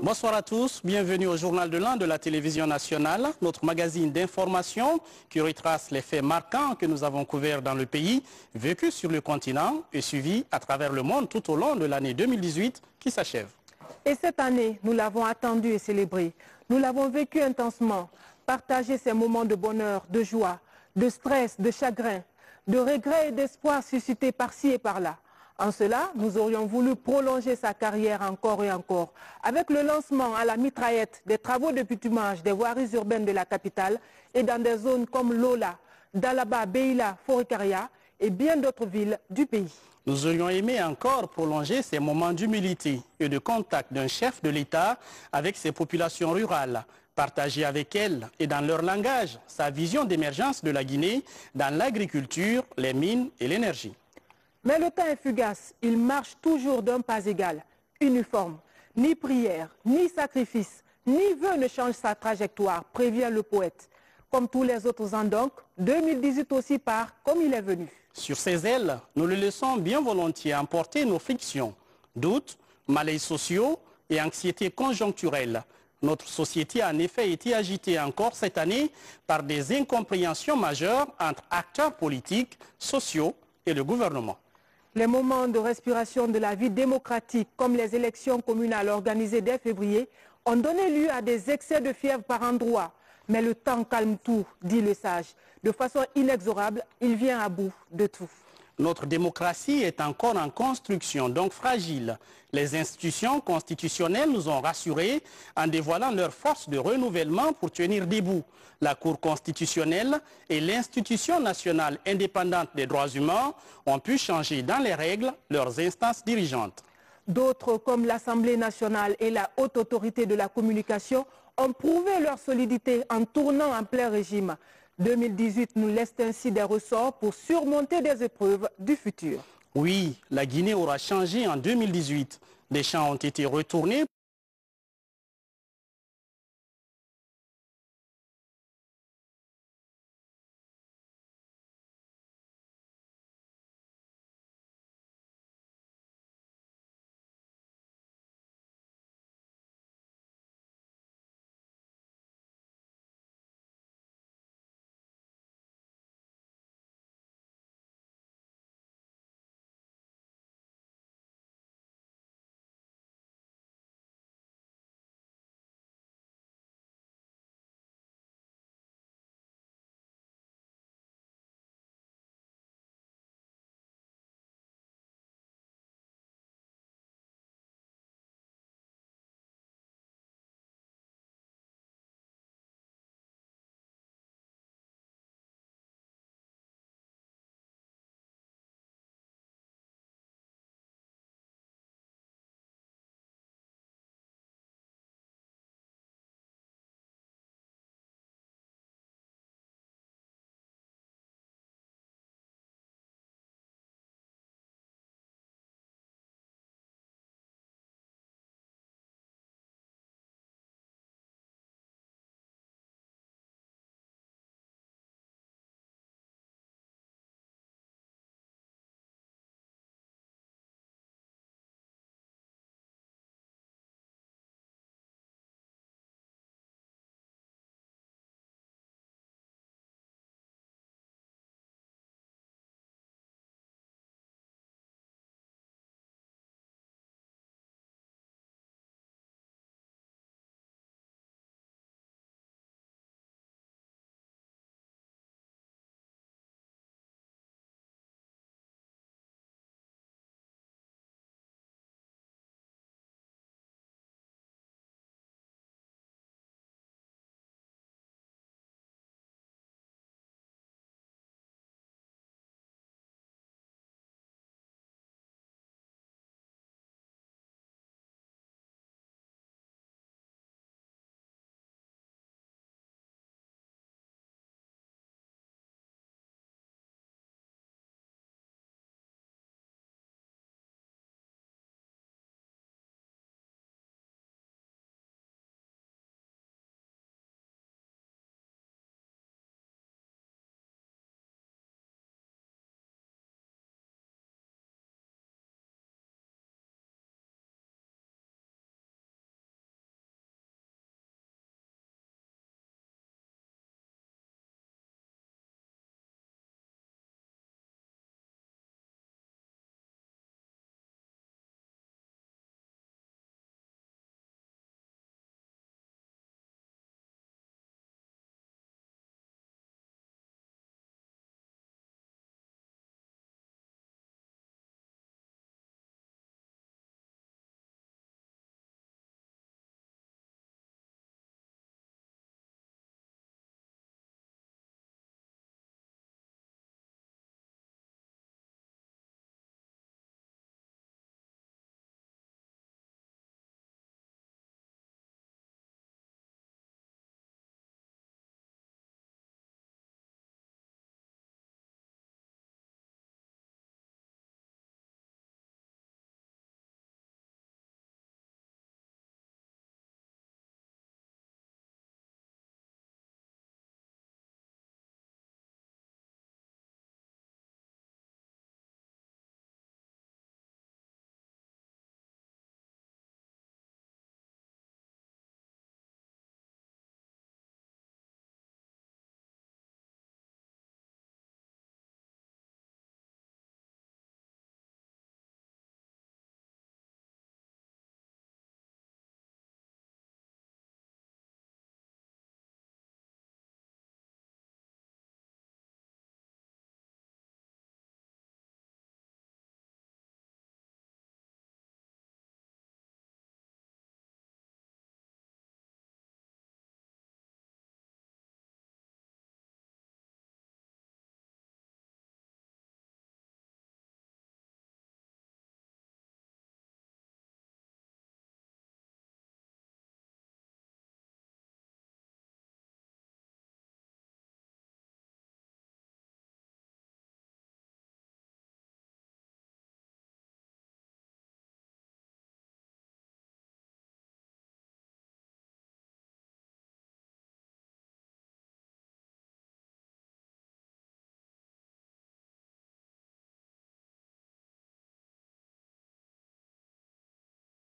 Bonsoir à tous, bienvenue au Journal de l'An de la télévision nationale, notre magazine d'information qui retrace les faits marquants que nous avons couverts dans le pays, vécus sur le continent et suivis à travers le monde tout au long de l'année 2018 qui s'achève. Et cette année, nous l'avons attendu et célébré. Nous l'avons vécu intensement, partagé ces moments de bonheur, de joie, de stress, de chagrin, de regret et d'espoir suscités par-ci et par-là. En cela, nous aurions voulu prolonger sa carrière encore et encore, avec le lancement à la mitraillette des travaux de bitumage des voiries urbaines de la capitale et dans des zones comme Lola, Dalaba, Beila, Forikaria et bien d'autres villes du pays. Nous aurions aimé encore prolonger ces moments d'humilité et de contact d'un chef de l'État avec ses populations rurales, partager avec elles et dans leur langage sa vision d'émergence de la Guinée dans l'agriculture, les mines et l'énergie. Mais le temps est fugace, il marche toujours d'un pas égal, uniforme. Ni prière, ni sacrifice, ni vœu ne change sa trajectoire, prévient le poète. Comme tous les autres ans donc, 2018 aussi part comme il est venu. Sur ses ailes, nous le laissons bien volontiers emporter nos frictions, doutes, malaises sociaux et anxiétés conjoncturelles. Notre société a en effet été agitée encore cette année par des incompréhensions majeures entre acteurs politiques, sociaux et le gouvernement. Les moments de respiration de la vie démocratique, comme les élections communales organisées dès février, ont donné lieu à des excès de fièvre par endroits. Mais le temps calme tout, dit le sage. De façon inexorable, il vient à bout de tout. Notre démocratie est encore en construction, donc fragile. Les institutions constitutionnelles nous ont rassurés en dévoilant leur force de renouvellement pour tenir debout. La Cour constitutionnelle et l'Institution nationale indépendante des droits humains ont pu changer dans les règles leurs instances dirigeantes. D'autres, comme l'Assemblée nationale et la Haute Autorité de la communication, ont prouvé leur solidité en tournant en plein régime. 2018 nous laisse ainsi des ressorts pour surmonter des épreuves du futur. Oui, la Guinée aura changé en 2018. Des champs ont été retournés.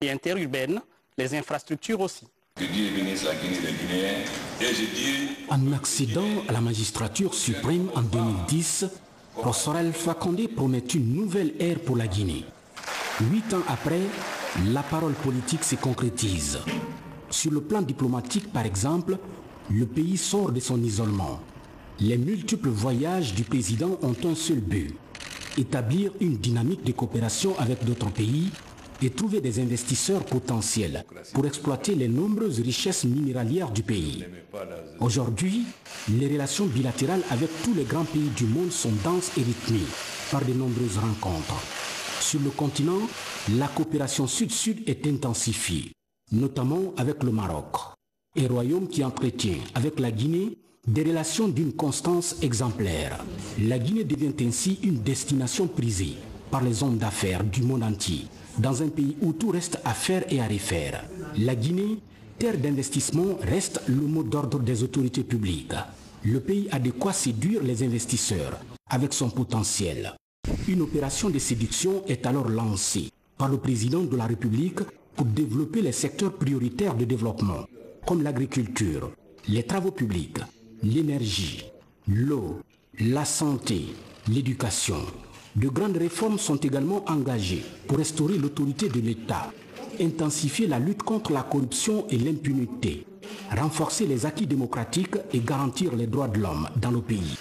et interurbaines, les infrastructures aussi. En accédant à la magistrature suprême en 2010, Professeur Alpha Condé promet une nouvelle ère pour la Guinée. 8 ans après, la parole politique se concrétise. Sur le plan diplomatique, par exemple, le pays sort de son isolement. Les multiples voyages du président ont un seul but: établir une dynamique de coopération avec d'autres pays et trouver des investisseurs potentiels pour exploiter les nombreuses richesses minéralières du pays. Aujourd'hui, les relations bilatérales avec tous les grands pays du monde sont denses et rythmées par de nombreuses rencontres. Sur le continent, la coopération sud-sud est intensifiée, notamment avec le Maroc, un royaume qui entretient avec la Guinée des relations d'une constance exemplaire. La Guinée devient ainsi une destination prisée par les hommes d'affaires du monde entier, dans un pays où tout reste à faire et à refaire. La Guinée, terre d'investissement, reste le mot d'ordre des autorités publiques. Le pays a de quoi séduire les investisseurs avec son potentiel. Une opération de séduction est alors lancée par le président de la République pour développer les secteurs prioritaires de développement, comme l'agriculture, les travaux publics, l'énergie, l'eau, la santé, l'éducation. De grandes réformes sont également engagées pour restaurer l'autorité de l'État, intensifier la lutte contre la corruption et l'impunité, renforcer les acquis démocratiques et garantir les droits de l'homme dans le pays.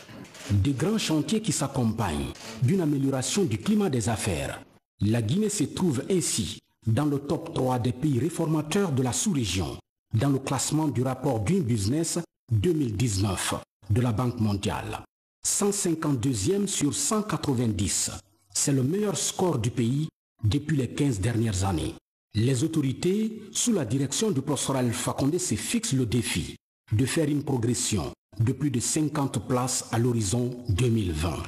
Des grands chantiers qui s'accompagnent d'une amélioration du climat des affaires. La Guinée se trouve ainsi dans le top 3 des pays réformateurs de la sous-région, dans le classement du rapport Doing Business 2019 de la Banque mondiale. 152e sur 190. C'est le meilleur score du pays depuis les 15 dernières années. Les autorités, sous la direction du professeur Alpha Condé, se fixent le défi de faire une progression de plus de 50 places à l'horizon 2020.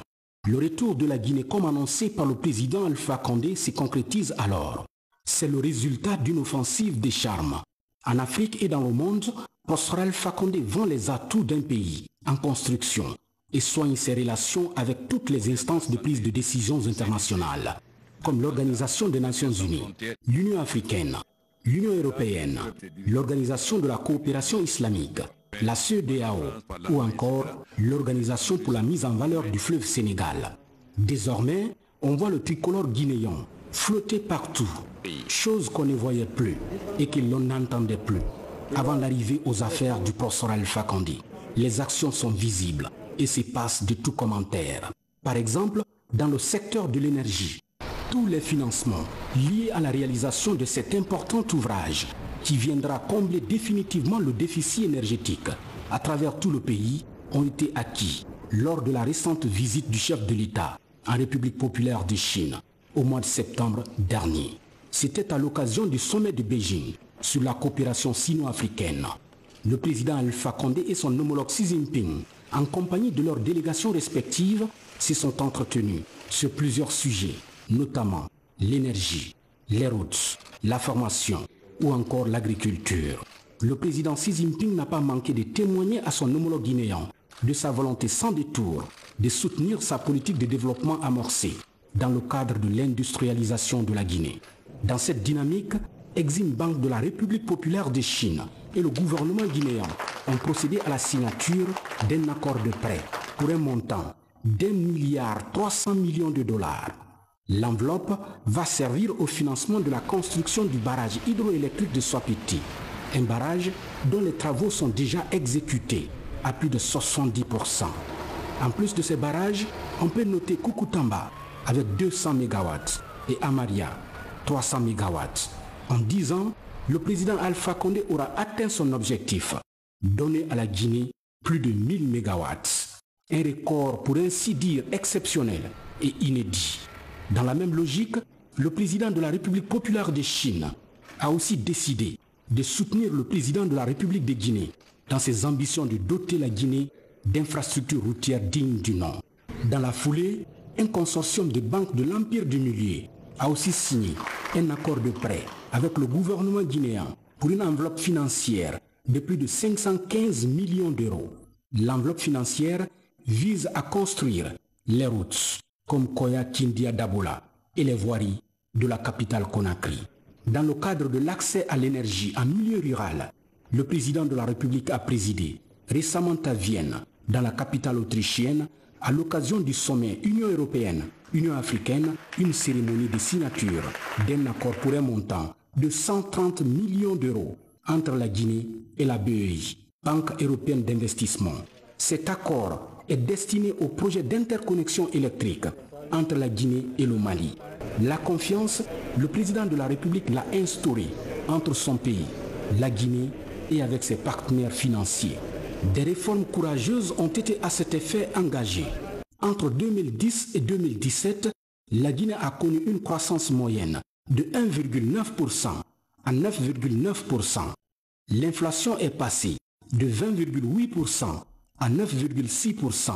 Le retour de la Guinée, comme annoncé par le président Alpha Condé, se concrétise alors. C'est le résultat d'une offensive des charmes. En Afrique et dans le monde, professeur Alpha Condé vend les atouts d'un pays en construction et soigne ses relations avec toutes les instances de prise de décisions internationales, comme l'Organisation des Nations Unies, l'Union africaine, l'Union européenne, l'Organisation de la coopération islamique, la CEDEAO ou encore l'Organisation pour la mise en valeur du fleuve Sénégal. Désormais, on voit le tricolore guinéen flotter partout, chose qu'on ne voyait plus et que l'on n'entendait plus avant l'arrivée aux affaires du professeur Alpha Condé. Les actions sont visibles et se passent de tout commentaire. Par exemple, dans le secteur de l'énergie, tous les financements liés à la réalisation de cet important ouvrage qui viendra combler définitivement le déficit énergétique à travers tout le pays ont été acquis lors de la récente visite du chef de l'État en République populaire de Chine au mois de septembre dernier. C'était à l'occasion du sommet de Beijing sur la coopération sino-africaine. Le président Alpha Condé et son homologue Xi Jinping, en compagnie de leurs délégations respectives, se sont entretenus sur plusieurs sujets, notamment l'énergie, les routes, la formation ou encore l'agriculture. Le président Xi Jinping n'a pas manqué de témoigner à son homologue guinéen de sa volonté sans détour de soutenir sa politique de développement amorcée dans le cadre de l'industrialisation de la Guinée. Dans cette dynamique, Exim Bank de la République populaire de Chine et le gouvernement guinéen ont procédé à la signature d'un accord de prêt pour un montant d'1,3 milliard de dollars. L'enveloppe va servir au financement de la construction du barrage hydroélectrique de Swapiti, un barrage dont les travaux sont déjà exécutés à plus de 70%. En plus de ces barrages, on peut noter Kukutamba avec 200 MW et Amaria 300 MW. En 10 ans, le président Alpha Condé aura atteint son objectif, donner à la Guinée plus de 1000 MW. Un record pour ainsi dire exceptionnel et inédit. Dans la même logique, le président de la République populaire de Chine a aussi décidé de soutenir le président de la République de Guinée dans ses ambitions de doter la Guinée d'infrastructures routières dignes du nom. Dans la foulée, un consortium de banques de l'Empire du Milieu a aussi signé un accord de prêt avec le gouvernement guinéen pour une enveloppe financière de plus de 515 millions d'euros. L'enveloppe financière vise à construire les routes comme Koya-Kindia-Dabola et les voiries de la capitale Conakry. dans le cadre de l'accès à l'énergie en milieu rural, le président de la République a présidé récemment à Vienne, dans la capitale autrichienne, à l'occasion du sommet Union européenne, Union africaine, une cérémonie de signature d'un accord pour un montant de 130 millions d'euros entre la Guinée et la BEI, Banque européenne d'investissement. Cet accord est destiné au projet d'interconnexion électrique entre la Guinée et le Mali. La confiance, le président de la République l'a instaurée entre son pays, la Guinée, et avec ses partenaires financiers. Des réformes courageuses ont été à cet effet engagées. Entre 2010 et 2017, la Guinée a connu une croissance moyenne de 1,9% à 9,9%. L'inflation est passée de 20,8% à 9,6%.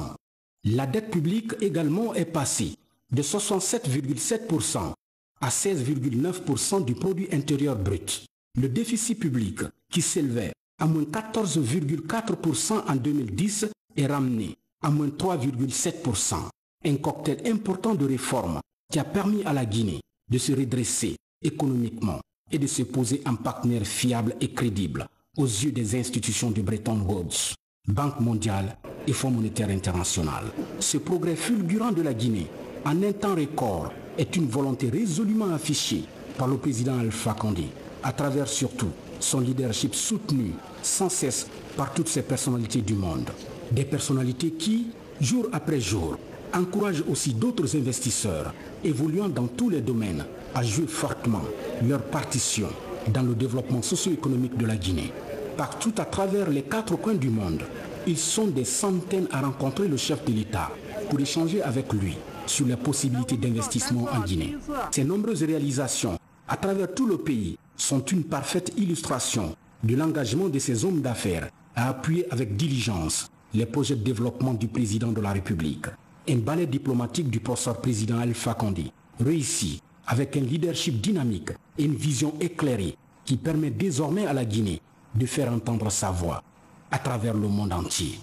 La dette publique également est passée de 67,7% à 16,9% du produit intérieur brut. Le déficit public, qui s'élevait à moins 14,4% en 2010, est ramené à moins 3,7%. Un cocktail important de réformes qui a permis à la Guinée de se redresser économiquement et de se poser en partenaire fiable et crédible aux yeux des institutions de Bretton Woods, Banque mondiale et Fonds monétaire international. Ce progrès fulgurant de la Guinée en un temps record est une volonté résolument affichée par le président Alpha Condé, à travers surtout son leadership soutenu sans cesse par toutes ces personnalités du monde. Des personnalités qui, jour après jour, encouragent aussi d'autres investisseurs évoluant dans tous les domaines à jouer fortement leur partition dans le développement socio-économique de la Guinée. Partout à travers les 4 coins du monde, ils sont des centaines à rencontrer le chef de l'État pour échanger avec lui sur les possibilités d'investissement en Guinée. Ces nombreuses réalisations à travers tout le pays sont une parfaite illustration de l'engagement de ces hommes d'affaires à appuyer avec diligence les projets de développement du président de la République. Un balai diplomatique du professeur président Alpha Condé réussi avec un leadership dynamique et une vision éclairée qui permet désormais à la Guinée de faire entendre sa voix à travers le monde entier.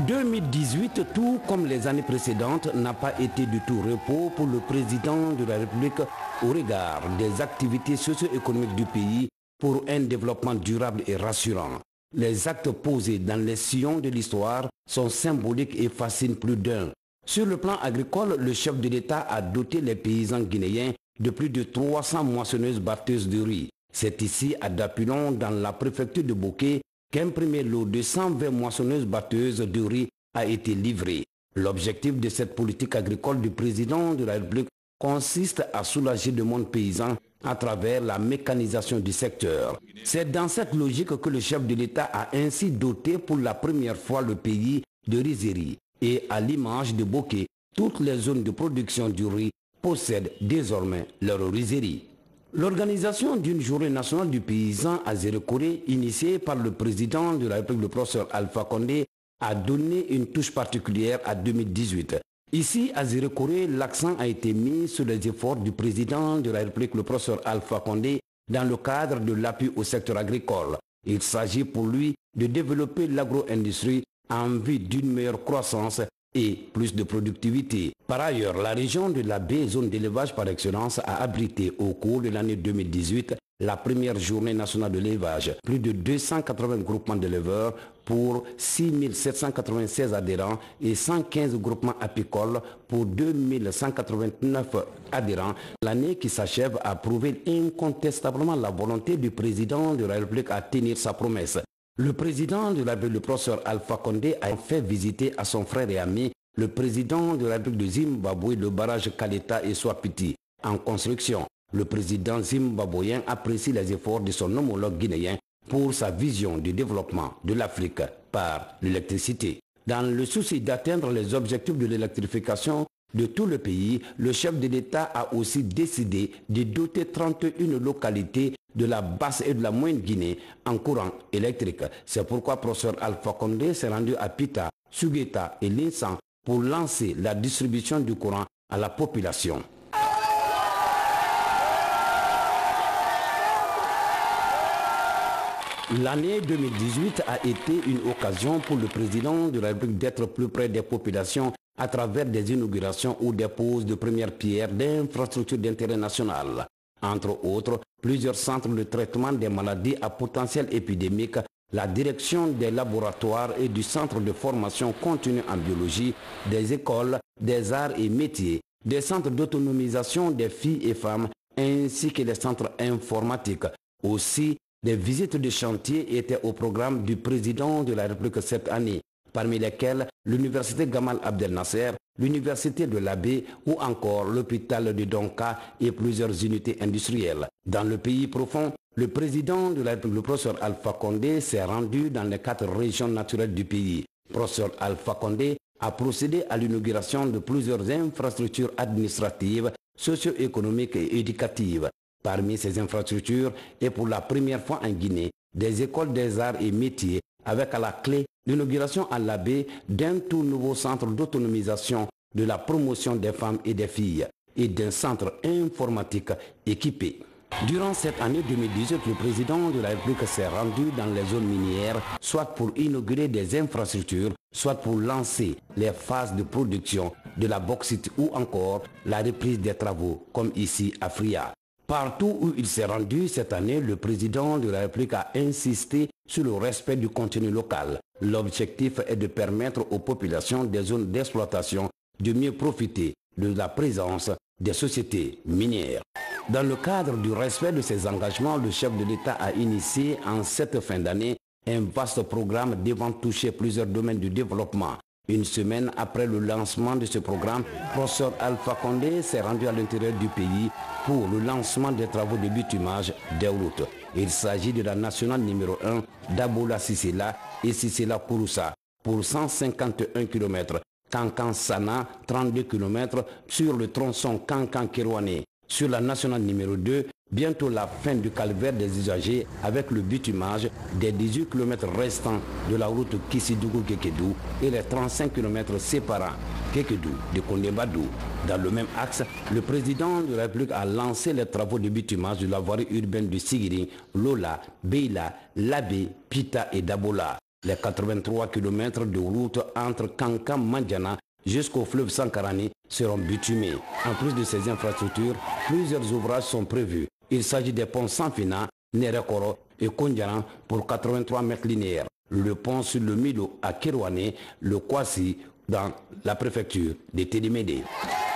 2018, tout comme les années précédentes, n'a pas été du tout repos pour le président de la République au regard des activités socio-économiques du pays pour un développement durable et rassurant. Les actes posés dans les sillons de l'histoire sont symboliques et fascinent plus d'un. Sur le plan agricole, le chef de l'État a doté les paysans guinéens de plus de 300 moissonneuses batteuses de riz. C'est ici, à Dapulon, dans la préfecture de Bouquet, qu'un premier lot de 120 moissonneuses batteuses de riz a été livré. L'objectif de cette politique agricole du président de la République consiste à soulager le monde paysan à travers la mécanisation du secteur. C'est dans cette logique que le chef de l'État a ainsi doté pour la première fois le pays de rizeries. Et à l'image de Bouquet, toutes les zones de production du riz possèdent désormais leur rizerie. L'organisation d'une journée nationale du paysan à Zérekoré, initiée par le président de la République, le professeur Alpha Condé, a donné une touche particulière à 2018. Ici, à Zérekoré, l'accent a été mis sur les efforts du président de la République, le professeur Alpha Condé, dans le cadre de l'appui au secteur agricole. Il s'agit pour lui de développer l'agro-industrie en vue d'une meilleure croissance et plus de productivité. Par ailleurs, la région de la baie, zone d'élevage par excellence, a abrité au cours de l'année 2018 la première journée nationale de l'élevage. Plus de 280 groupements d'éleveurs pour 6 796 adhérents et 115 groupements apicoles pour 2 189 adhérents. L'année qui s'achève a prouvé incontestablement la volonté du président de la République à tenir sa promesse. Le président de la République, le professeur Alpha Condé, a fait visiter à son frère et ami, le président de la République de Zimbabwe, le barrage Kaleta et Swapiti, en construction. Le président zimbabwéen apprécie les efforts de son homologue guinéen pour sa vision du développement de l'Afrique par l'électricité. Dans le souci d'atteindre les objectifs de l'électrification de tout le pays, le chef de l'État a aussi décidé de doter 31 localités de la basse et de la moyenne Guinée en courant électrique. C'est pourquoi le professeur Alpha Condé s'est rendu à Pita, Sugueta et Linsan pour lancer la distribution du courant à la population. L'année 2018 a été une occasion pour le président de la République d'être plus près des populations à travers des inaugurations ou des poses de première pierre d'infrastructures d'intérêt national. Entre autres, plusieurs centres de traitement des maladies à potentiel épidémique, la direction des laboratoires et du centre de formation continue en biologie, des écoles, des arts et métiers, des centres d'autonomisation des filles et femmes, ainsi que les centres informatiques. Aussi, des visites de chantier étaient au programme du président de la République cette année, parmi lesquelles l'université Gamal Abdel Nasser, l'université de l'Abbé ou encore l'hôpital de Donka et plusieurs unités industrielles. Dans le pays profond, le président de la République, le professeur Alpha Condé, s'est rendu dans les 4 régions naturelles du pays. Le professeur Alpha Condé a procédé à l'inauguration de plusieurs infrastructures administratives, socio-économiques et éducatives. Parmi ces infrastructures, et pour la première fois en Guinée, des écoles des arts et métiers, avec à la clé l'inauguration à l'Abbé d'un tout nouveau centre d'autonomisation de la promotion des femmes et des filles et d'un centre informatique équipé. Durant cette année 2018, le président de la République s'est rendu dans les zones minières, soit pour inaugurer des infrastructures, soit pour lancer les phases de production de la bauxite ou encore la reprise des travaux, comme ici à Fria. Partout où il s'est rendu cette année, le président de la République a insisté sur le respect du contenu local. L'objectif est de permettre aux populations des zones d'exploitation de mieux profiter de la présence des sociétés minières. Dans le cadre du respect de ces engagements, le chef de l'État a initié en cette fin d'année un vaste programme devant toucher plusieurs domaines du développement. Une semaine après le lancement de ce programme, le professeur Alpha Condé s'est rendu à l'intérieur du pays pour le lancement des travaux de bitumage des routes. Il s'agit de la nationale numéro 1 d'Aboula-Sissela et Sissela-Kouroussa pour 151 km, Kankan-Sana 32 km sur le tronçon Kankan-Kérouané. Sur la nationale numéro 2, bientôt la fin du calvaire des usagers avec le bitumage des 18 km restants de la route Kissidougou-Kekedou et les 35 km séparant Kekedou de Kondébadou. Dans le même axe, le président de la République a lancé les travaux de bitumage de la voirie urbaine de Sigiri, Lola, Beila, Labé, Pita et Dabola. Les 83 km de route entre Kankan-Mandjana jusqu'au fleuve Sankarani seront bitumés. En plus de ces infrastructures, plusieurs ouvrages sont prévus. Il s'agit des ponts Sanfina, Nerekoro et Kondjaran pour 83 mètres linéaires. Le pont sur le Milo à Kérouané, le Kwasi dans la préfecture de Télémédé.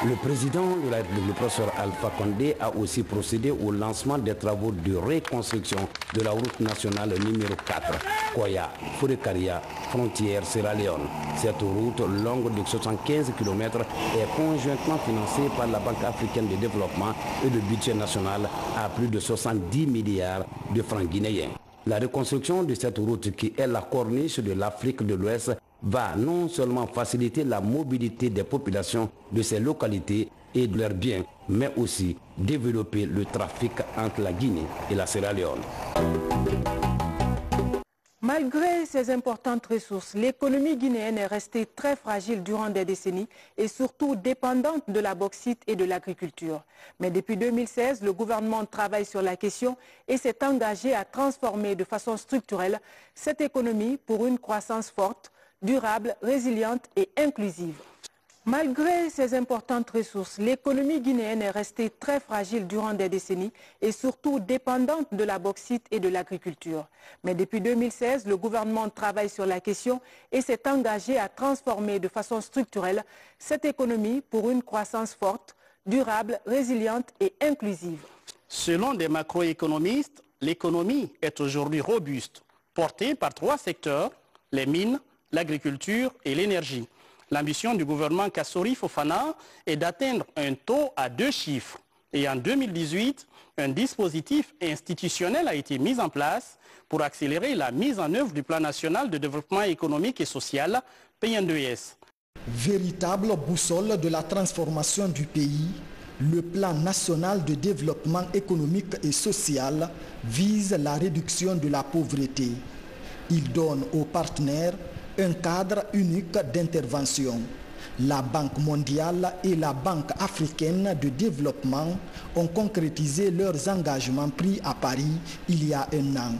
Le président de la République, le professeur Alpha Condé, a aussi procédé au lancement des travaux de reconstruction de la route nationale numéro 4, Koya, Fourekaria, frontière Sierra Leone. Cette route longue de 75 km est conjointement financée par la Banque africaine de développement et le budget national à plus de 70 milliards de francs guinéens. La reconstruction de cette route, qui est la corniche de l'Afrique de l'Ouest, va non seulement faciliter la mobilité des populations de ces localités et de leurs biens, mais aussi développer le trafic entre la Guinée et la Sierra Leone. Malgré ces importantes ressources, l'économie guinéenne est restée très fragile durant des décennies et surtout dépendante de la bauxite et de l'agriculture. Mais depuis 2016, le gouvernement travaille sur la question et s'est engagé à transformer de façon structurelle cette économie pour une croissance forte, durable, résiliente et inclusive. Malgré ces importantes ressources, l'économie guinéenne est restée très fragile durant des décennies et surtout dépendante de la bauxite et de l'agriculture. Mais depuis 2016, le gouvernement travaille sur la question et s'est engagé à transformer de façon structurelle cette économie pour une croissance forte, durable, résiliente et inclusive. Selon des macroéconomistes, l'économie est aujourd'hui robuste, portée par 3 secteurs, les mines, l'agriculture et l'énergie. L'ambition du gouvernement Kassori Fofana est d'atteindre un taux à 2 chiffres. Et en 2018, un dispositif institutionnel a été mis en place pour accélérer la mise en œuvre du Plan national de développement économique et social, PN2S. Véritable boussole de la transformation du pays, le Plan national de développement économique et social vise la réduction de la pauvreté. Il donne aux partenaires un cadre unique d'intervention. La Banque mondiale et la Banque africaine de développement ont concrétisé leurs engagements pris à Paris il y a un an.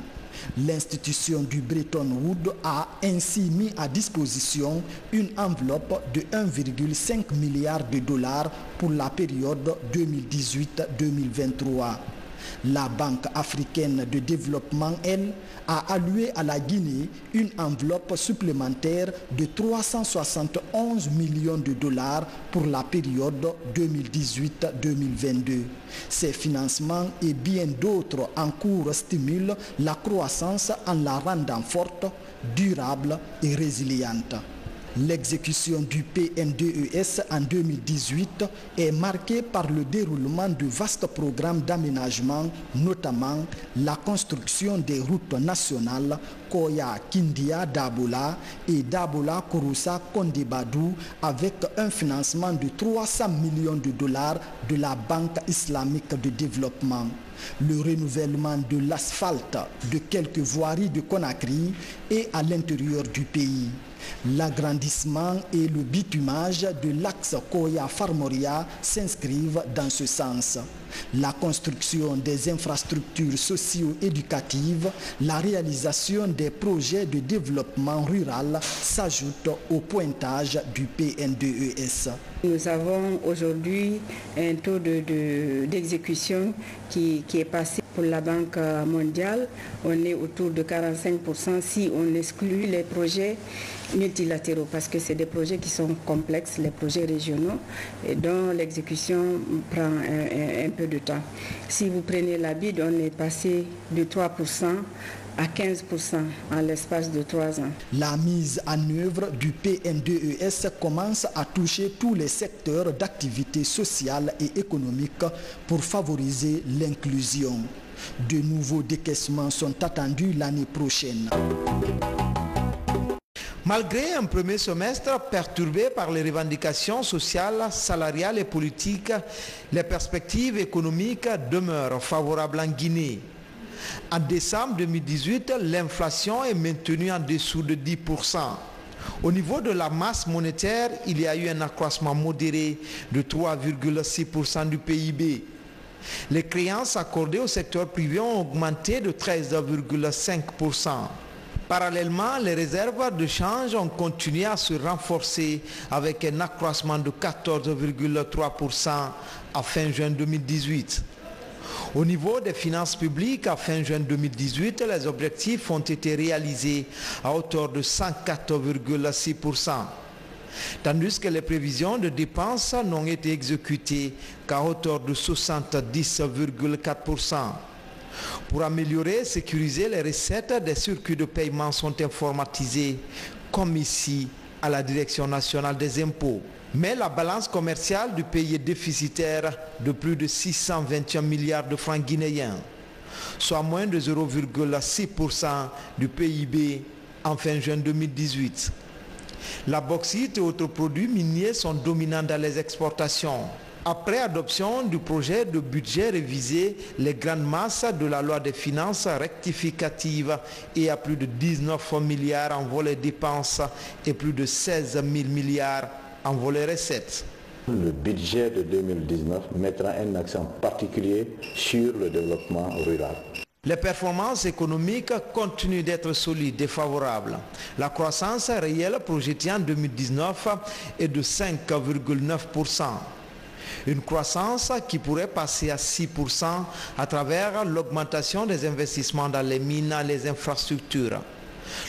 L'institution du Bretton Woods a ainsi mis à disposition une enveloppe de 1,5 milliard de dollars pour la période 2018-2023. La Banque africaine de développement, elle, a alloué à la Guinée une enveloppe supplémentaire de 371 millions de dollars pour la période 2018-2022. Ces financements et bien d'autres en cours stimulent la croissance en la rendant forte, durable et résiliente. L'exécution du PNDES en 2018 est marquée par le déroulement de vastes programmes d'aménagement, notamment la construction des routes nationales Koya-Kindia-Dabola et Dabola-Kouroussa-Kondibadou avec un financement de 300 millions de dollars de la Banque islamique de développement. Le renouvellement de l'asphalte de quelques voiries de Conakry et à l'intérieur du pays. L'agrandissement et le bitumage de l'axe Koya-Farmoria s'inscrivent dans ce sens. La construction des infrastructures socio-éducatives, la réalisation des projets de développement rural s'ajoutent au pointage du PNDES. Nous avons aujourd'hui un taux d'exécution qui est passé pour la Banque mondiale. On est autour de 45% si on exclut les projets multilatéraux parce que c'est des projets qui sont complexes, les projets régionaux et dont l'exécution prend un peu de temps. Si vous prenez la BID, on est passé de 3% à 15% en l'espace de 3 ans. La mise en œuvre du PNDES commence à toucher tous les secteurs d'activité sociale et économique pour favoriser l'inclusion. De nouveaux décaissements sont attendus l'année prochaine. Malgré un premier semestre perturbé par les revendications sociales, salariales et politiques, les perspectives économiques demeurent favorables en Guinée. En décembre 2018, l'inflation est maintenue en dessous de 10%. Au niveau de la masse monétaire, il y a eu un accroissement modéré de 3,6% du PIB. Les créances accordées au secteur privé ont augmenté de 13,5%. Parallèlement, les réserves de change ont continué à se renforcer avec un accroissement de 14,3% à fin juin 2018. Au niveau des finances publiques, à fin juin 2018, les objectifs ont été réalisés à hauteur de 104,6%, tandis que les prévisions de dépenses n'ont été exécutées qu'à hauteur de 70,4%. Pour améliorer et sécuriser les recettes, des circuits de paiement sont informatisés, comme ici à la Direction nationale des impôts. Mais la balance commerciale du pays est déficitaire de plus de 621 milliards de francs guinéens, soit moins de 0,6% du PIB en fin juin 2018. La bauxite et autres produits miniers sont dominants dans les exportations. Après adoption du projet de budget révisé, les grandes masses de la loi des finances rectificative et à plus de 19 milliards en volet dépenses et plus de 16 000 milliards en volet recettes. Le budget de 2019 mettra un accent particulier sur le développement rural. Les performances économiques continuent d'être solides et favorables. La croissance réelle projetée en 2019 est de 5,9%. Une croissance qui pourrait passer à 6% à travers l'augmentation des investissements dans les mines et les infrastructures,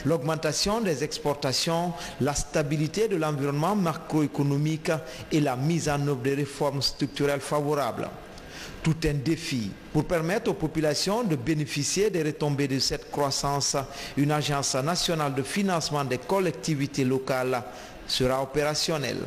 l'augmentation des exportations, la stabilité de l'environnement macroéconomique et la mise en œuvre des réformes structurelles favorables. Tout un défi. Pour permettre aux populations de bénéficier des retombées de cette croissance, une agence nationale de financement des collectivités locales sera opérationnelle.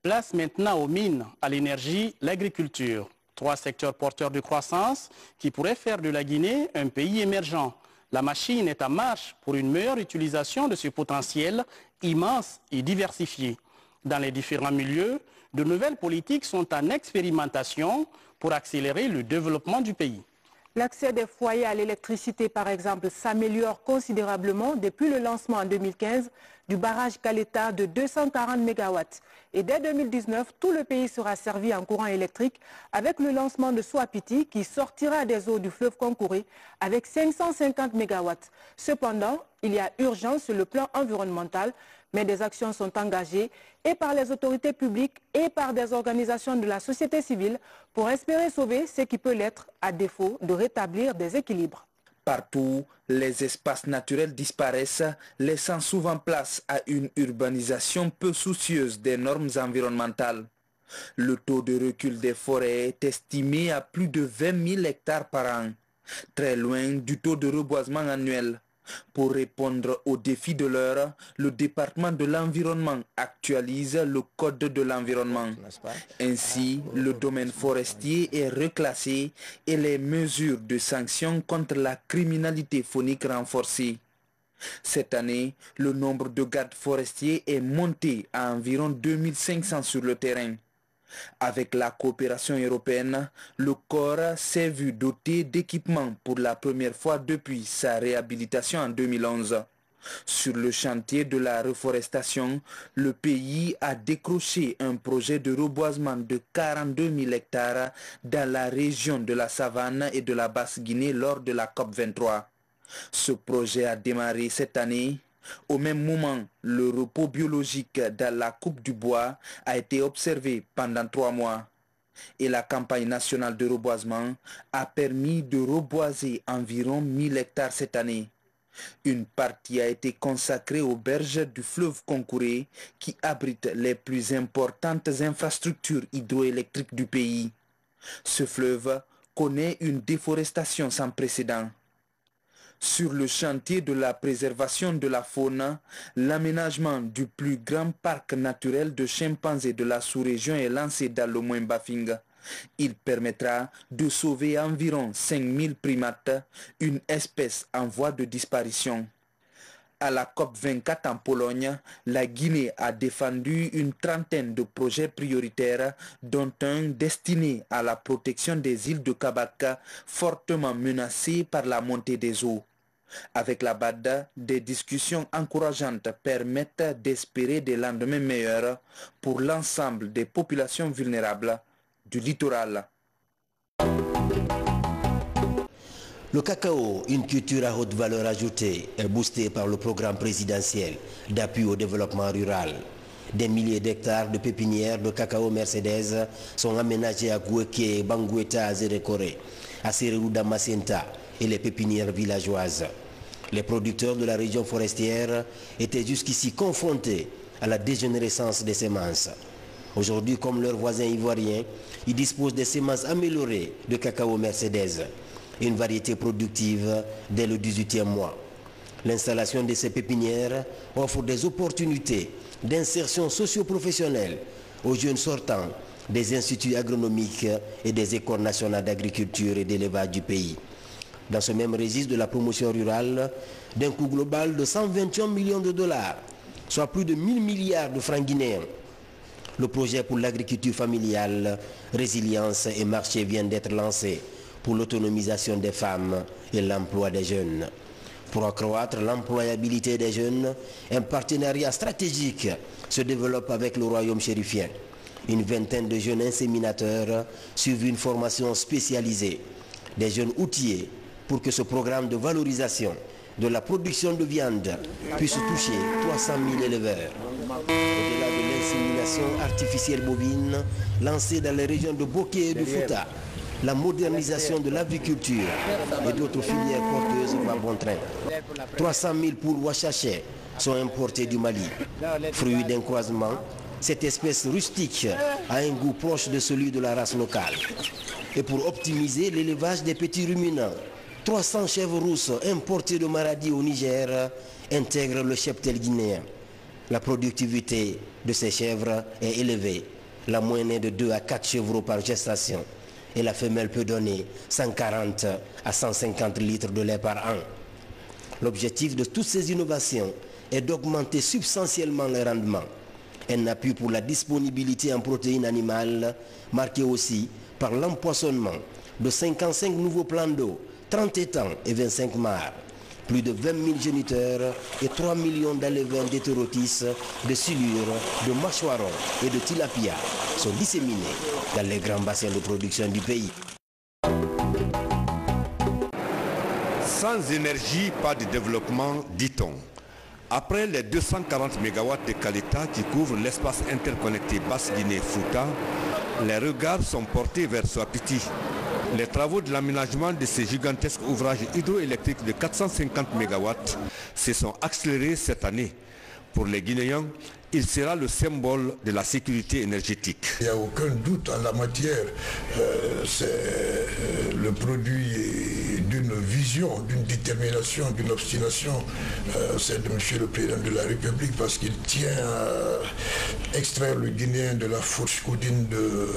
Place maintenant aux mines, à l'énergie, l'agriculture. 3 secteurs porteurs de croissance qui pourraient faire de la Guinée un pays émergent. La machine est en marche pour une meilleure utilisation de ce potentiel immense et diversifié. Dans les différents milieux, de nouvelles politiques sont en expérimentation pour accélérer le développement du pays. L'accès des foyers à l'électricité, par exemple, s'améliore considérablement depuis le lancement en 2015 du barrage Caleta de 240 MW. Et dès 2019, tout le pays sera servi en courant électrique avec le lancement de Souapiti qui sortira des eaux du fleuve Concouré avec 550 MW. Cependant, il y a urgence sur le plan environnemental, mais des actions sont engagées et par les autorités publiques et par des organisations de la société civile pour espérer sauver ce qui peut l'être à défaut de rétablir des équilibres. Partout, les espaces naturels disparaissent, laissant souvent place à une urbanisation peu soucieuse des normes environnementales. Le taux de recul des forêts est estimé à plus de 20 000 hectares par an, très loin du taux de reboisement annuel. Pour répondre aux défis de l'heure, le département de l'environnement actualise le code de l'environnement. Ainsi, le domaine forestier est reclassé et les mesures de sanction contre la criminalité faunique renforcées. Cette année, le nombre de gardes forestiers est monté à environ 2500 sur le terrain. Avec la coopération européenne, le corps s'est vu doté d'équipements pour la première fois depuis sa réhabilitation en 2011. Sur le chantier de la reforestation, le pays a décroché un projet de reboisement de 42 000 hectares dans la région de la Savane et de la Basse-Guinée lors de la COP23. Ce projet a démarré cette année. Au même moment, le repos biologique dans la coupe du bois a été observé pendant 3 mois. Et la campagne nationale de reboisement a permis de reboiser environ 1000 hectares cette année. Une partie a été consacrée aux berges du fleuve Concouré qui abrite les plus importantes infrastructures hydroélectriques du pays. Ce fleuve connaît une déforestation sans précédent. Sur le chantier de la préservation de la faune, l'aménagement du plus grand parc naturel de chimpanzés de la sous-région est lancé dans le Mouin-Bafing. Il permettra de sauver environ 5000 primates, une espèce en voie de disparition. À la COP24 en Pologne, la Guinée a défendu une trentaine de projets prioritaires, dont un destiné à la protection des îles de Kabaka, fortement menacées par la montée des eaux. Avec la BAD, des discussions encourageantes permettent d'espérer des lendemains meilleurs pour l'ensemble des populations vulnérables du littoral. Le cacao, une culture à haute valeur ajoutée, est boosté par le programme présidentiel d'appui au développement rural. Des milliers d'hectares de pépinières de cacao Mercedes sont aménagés à Gouéké, Bangoueta, Zérékoré, à Sererou Damascenta et les pépinières villageoises. Les producteurs de la région forestière étaient jusqu'ici confrontés à la dégénérescence des semences. Aujourd'hui, comme leurs voisins ivoiriens, ils disposent des semences améliorées de cacao Mercedes, une variété productive dès le 18e mois. L'installation de ces pépinières offre des opportunités d'insertion socio-professionnelle aux jeunes sortants des instituts agronomiques et des écoles nationales d'agriculture et d'élevage du pays. Dans ce même registre de la promotion rurale, d'un coût global de 121 millions de dollars, soit plus de 1000 milliards de francs guinéens, le projet pour l'agriculture familiale, résilience et marché vient d'être lancé pour l'autonomisation des femmes et l'emploi des jeunes. Pour accroître l'employabilité des jeunes, un partenariat stratégique se développe avec le royaume chérifien. Une vingtaine de jeunes inséminateurs suivent une formation spécialisée, des jeunes outillés pour que ce programme de valorisation de la production de viande puisse toucher 300 000 éleveurs. Au-delà de l'insémination artificielle bovine lancée dans les régions de Boké et de Fouta, la modernisation de l'aviculture et d'autres filières porteuses va bon train. 300 000 poules Ouachaché sont importées du Mali. Fruit d'un croisement, cette espèce rustique a un goût proche de celui de la race locale. Et pour optimiser l'élevage des petits ruminants, 300 chèvres rousses importées de Maradi au Niger intègrent le cheptel guinéen. La productivité de ces chèvres est élevée. La moyenne est de 2 à 4 chevreaux par gestation. Et la femelle peut donner 140 à 150 litres de lait par an. L'objectif de toutes ces innovations est d'augmenter substantiellement le rendement. Un appui pour la disponibilité en protéines animales, marqué aussi par l'empoisonnement de 55 nouveaux plans d'eau, 30 étangs et 25 mares. Plus de 20 000 géniteurs et 3 millions d'alevins d'hétérotis, de silures, de mâchoirons et de tilapia sont disséminés dans les grands bassins de production du pays. Sans énergie, pas de développement, dit-on. Après les 240 MW de Kaleta qui couvrent l'espace interconnecté Basse-Guinée-Fouta, les regards sont portés vers Swapiti. Les travaux de l'aménagement de ces gigantesques ouvrages hydroélectriques de 450 MW se sont accélérés cette année. Pour les Guinéens, il sera le symbole de la sécurité énergétique. Il n'y a aucun doute en la matière. C'est le produit d'une vision, d'une détermination, d'une obstination. C'est de M. le Président de la République parce qu'il tient à extraire le Guinéen de la fourche coudine de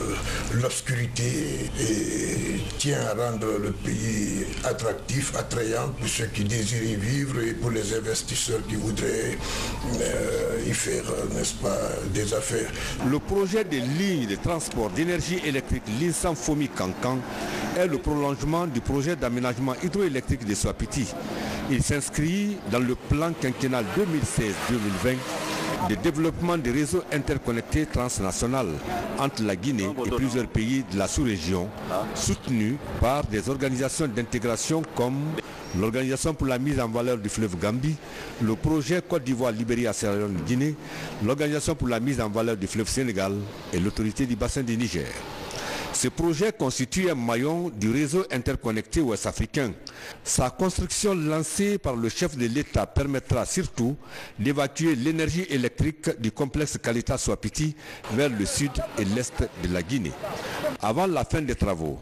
l'obscurité et tient à rendre le pays attractif, attrayant pour ceux qui désirent y vivre et pour les investisseurs qui voudraient y faire, n'est-ce pas, des affaires. Le projet de ligne de transport d'énergie électrique Linsan-Fomi-Kankan est le prolongement du projet d'aménagement hydroélectrique de Swapiti. Il s'inscrit dans le plan quinquennal 2016-2020 de développement des réseaux interconnectés transnationaux entre la Guinée et plusieurs pays de la sous-région, soutenus par des organisations d'intégration comme l'Organisation pour la mise en valeur du fleuve Gambie, le projet Côte d'Ivoire, Libéria, Sierra Leone, Guinée, l'Organisation pour la mise en valeur du fleuve Sénégal et l'autorité du bassin du Niger. Ce projet constitue un maillon du réseau interconnecté ouest-africain. Sa construction lancée par le chef de l'État permettra surtout d'évacuer l'énergie électrique du complexe Kaleta-Swapiti vers le sud et l'est de la Guinée. Avant la fin des travaux,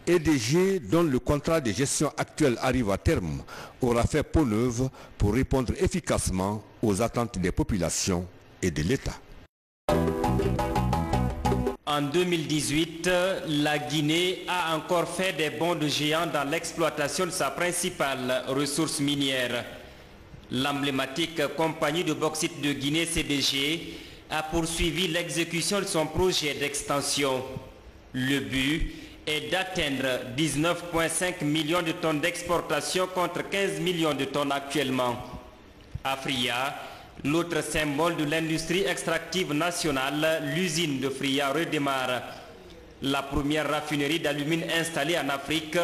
EDG, dont le contrat de gestion actuel arrive à terme, aura fait peau neuve pour répondre efficacement aux attentes des populations et de l'État. En 2018, la Guinée a encore fait des bonds de géant dans l'exploitation de sa principale ressource minière. L'emblématique compagnie de bauxite de Guinée, CDG, a poursuivi l'exécution de son projet d'extension. Le but est d'atteindre 19,5 millions de tonnes d'exportation contre 15 millions de tonnes actuellement. Afria, l'autre symbole de l'industrie extractive nationale, l'usine de Fria redémarre. La première raffinerie d'alumine installée en Afrique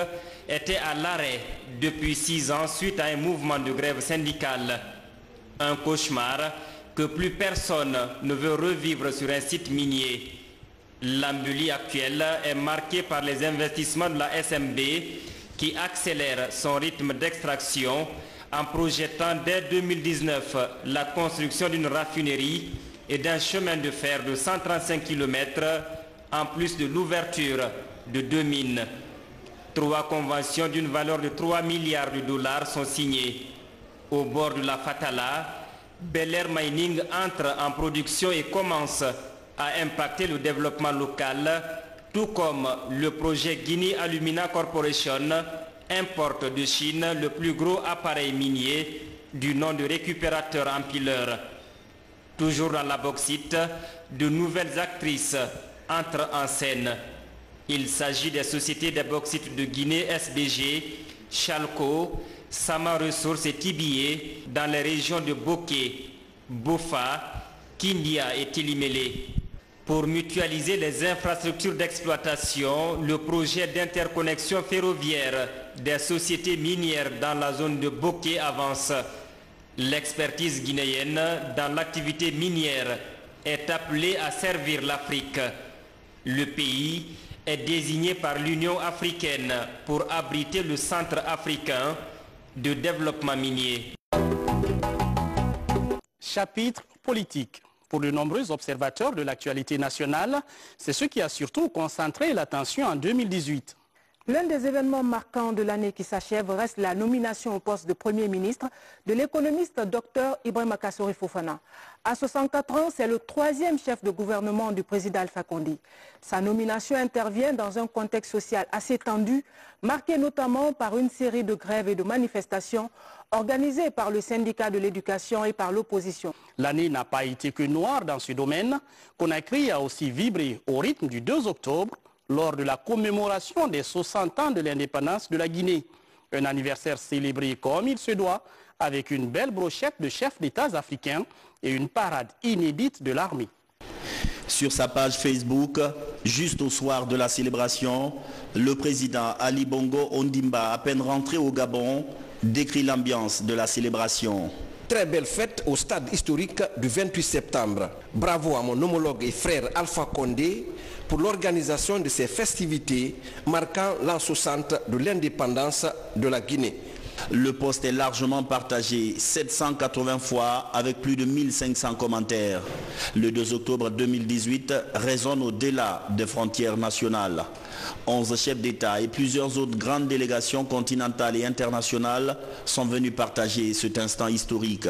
était à l'arrêt depuis 6 ans suite à un mouvement de grève syndicale. Un cauchemar que plus personne ne veut revivre sur un site minier. L'Ambuli actuelle est marquée par les investissements de la SMB qui accélère son rythme d'extraction en projetant dès 2019 la construction d'une raffinerie et d'un chemin de fer de 135 km en plus de l'ouverture de 2 mines. 3 conventions d'une valeur de 3 milliards de dollars sont signées. Au bord de la Fatala, Bel Air Mining entre en production et commence à impacter le développement local, tout comme le projet Guinea Alumina Corporation importe de Chine le plus gros appareil minier du nom de récupérateur empileur. Toujours dans la bauxite, de nouvelles actrices entrent en scène. Il s'agit des sociétés de bauxite de Guinée SBG, Chalco, Sama Ressources et Tibié dans les régions de Bokeh, Bofa, Kindia et Tilimélé. Pour mutualiser les infrastructures d'exploitation, le projet d'interconnexion ferroviaire des sociétés minières dans la zone de Bokeh avance. L'expertise guinéenne dans l'activité minière est appelée à servir l'Afrique. Le pays est désigné par l'Union africaine pour abriter le Centre africain de développement minier. Chapitre politique. Pour de nombreux observateurs de l'actualité nationale, c'est ce qui a surtout concentré l'attention en 2018. L'un des événements marquants de l'année qui s'achève reste la nomination au poste de Premier ministre de l'économiste Dr Ibrahima Kassori Fofana. À 64 ans, c'est le 3e chef de gouvernement du président Alpha Condé. Sa nomination intervient dans un contexte social assez tendu, marqué notamment par une série de grèves et de manifestations organisées par le syndicat de l'éducation et par l'opposition. L'année n'a pas été que noire dans ce domaine. Conakry a aussi vibré au rythme du 2 octobre lors de la commémoration des 60 ans de l'indépendance de la Guinée. Un anniversaire célébré comme il se doit, avec une belle brochette de chefs d'État africains et une parade inédite de l'armée. Sur sa page Facebook, juste au soir de la célébration, le président Ali Bongo Ondimba, à peine rentré au Gabon, décrit l'ambiance de la célébration. Très belle fête au stade historique du 28 septembre. Bravo à mon homologue et frère Alpha Condé pour l'organisation de ces festivités marquant l'an 60 de l'indépendance de la Guinée. Le post est largement partagé 780 fois avec plus de 1500 commentaires. Le 2 octobre 2018 résonne au-delà des frontières nationales. 11 chefs d'État et plusieurs autres grandes délégations continentales et internationales sont venus partager cet instant historique.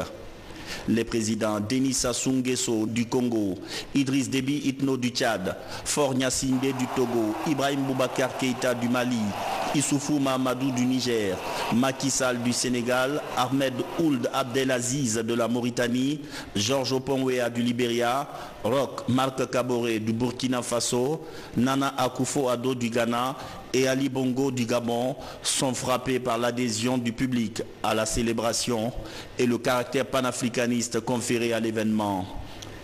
Les présidents Denis Sassou Nguesso du Congo, Idriss Déby Itno du Tchad, Faure Gnassingbé du Togo, Ibrahim Boubacar Keïta du Mali, Issoufou Mahamadou du Niger, Macky Sall du Sénégal, Ahmed Ould Abdelaziz de la Mauritanie, Georges Oponwea du Libéria, Roch Marc Kaboré du Burkina Faso, Nana Akufo-Addo du Ghana et Ali Bongo du Gabon sont frappés par l'adhésion du public à la célébration et le caractère panafricaniste conféré à l'événement.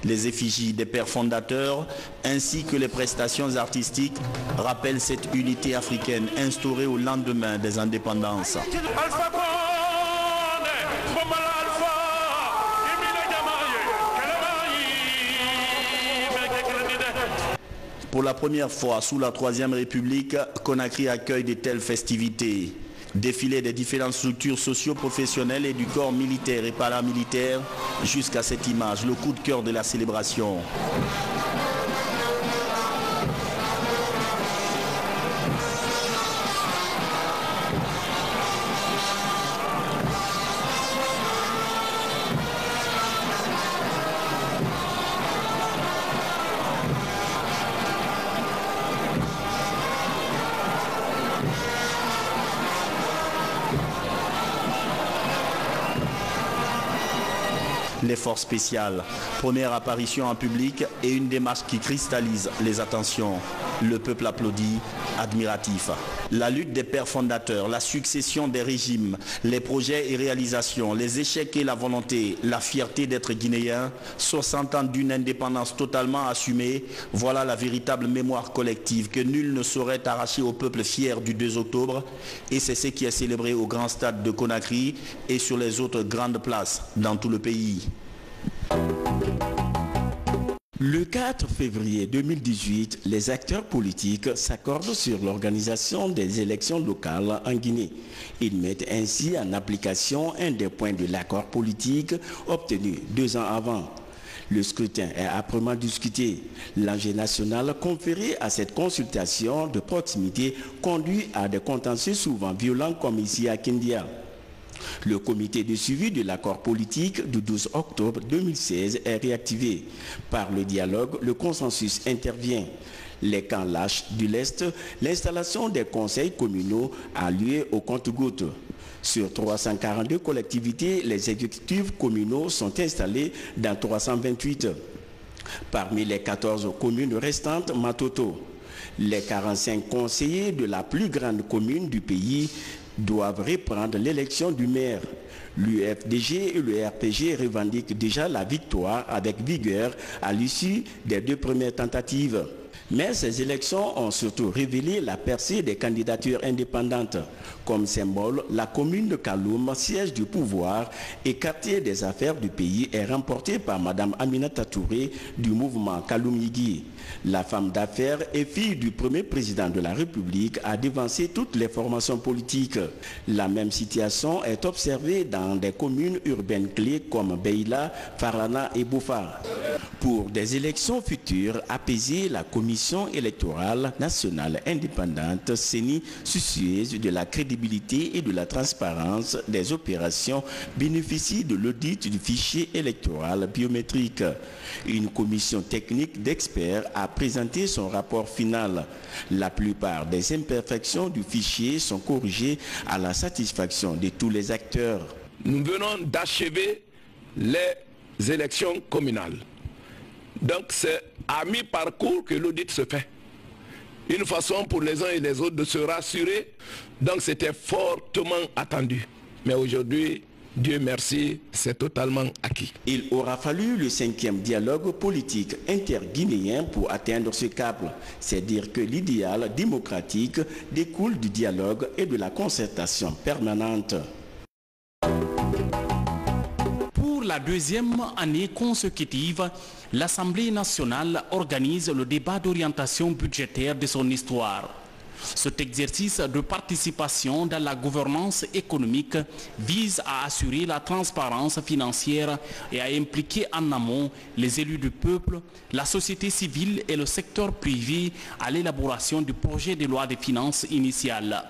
Les effigies des pères fondateurs ainsi que les prestations artistiques rappellent cette unité africaine instaurée au lendemain des indépendances. Pour la première fois sous la Troisième République, Conakry accueille de telles festivités. Défilé des différentes structures socio-professionnelles et du corps militaire et paramilitaire jusqu'à cette image, le coup de cœur de la célébration. Les forces spéciales, première apparition en public et une démarche qui cristallise les attentions. Le peuple applaudit, admiratif. La lutte des pères fondateurs, la succession des régimes, les projets et réalisations, les échecs et la volonté, la fierté d'être guinéen, 60 ans d'une indépendance totalement assumée, voilà la véritable mémoire collective que nul ne saurait arracher au peuple fier du 2 octobre. Et c'est ce qui est célébré au grand stade de Conakry et sur les autres grandes places dans tout le pays. Le 4 février 2018, les acteurs politiques s'accordent sur l'organisation des élections locales en Guinée. Ils mettent ainsi en application un des points de l'accord politique obtenu 2 ans avant. Le scrutin est âprement discuté. L'enjeu national conféré à cette consultation de proximité conduit à des contentieux souvent violents comme ici à Kindia. Le comité de suivi de l'accord politique du 12 octobre 2016 est réactivé. Par le dialogue, le consensus intervient. Les camps lâchent du lest, l'installation des conseils communaux a lieu au compte-gouttes. Sur 342 collectivités, les exécutifs communaux sont installés dans 328. Parmi les 14 communes restantes, Matoto. Les 45 conseillers de la plus grande commune du pays doivent reprendre l'élection du maire. L'UFDG et le RPG revendiquent déjà la victoire avec vigueur à l'issue des 2 premières tentatives. Mais ces élections ont surtout révélé la percée des candidatures indépendantes. Comme symbole, la commune de Kaloum, siège du pouvoir et quartier des affaires du pays, est remportée par Mme Aminata Touré du mouvement Kaloum Yigui. La femme d'affaires et fille du premier président de la République a devancé toutes les formations politiques. La même situation est observée dans des communes urbaines clés comme Beila, Farana et Boufa. Pour des élections futures apaisées, la Commission électorale nationale indépendante CENI, soucieuse de la crédibilité et de la transparence des opérations, bénéficie de l'audit du fichier électoral biométrique. Une commission technique d'experts a présenté son rapport final. La plupart des imperfections du fichier sont corrigées à la satisfaction de tous les acteurs. Nous venons d'achever les élections communales. Donc c'est à mi-parcours que l'audit se fait. une façon pour les uns et les autres de se rassurer. Donc c'était fortement attendu. Mais aujourd'hui, Dieu merci, c'est totalement acquis. Il aura fallu le 5e dialogue politique interguinéen pour atteindre ce cap. C'est dire que l'idéal démocratique découle du dialogue et de la concertation permanente. Pour la 2e année consécutive, l'Assemblée nationale organise le débat d'orientation budgétaire de son histoire. Cet exercice de participation dans la gouvernance économique vise à assurer la transparence financière et à impliquer en amont les élus du peuple, la société civile et le secteur privé à l'élaboration du projet de loi de finances initiale.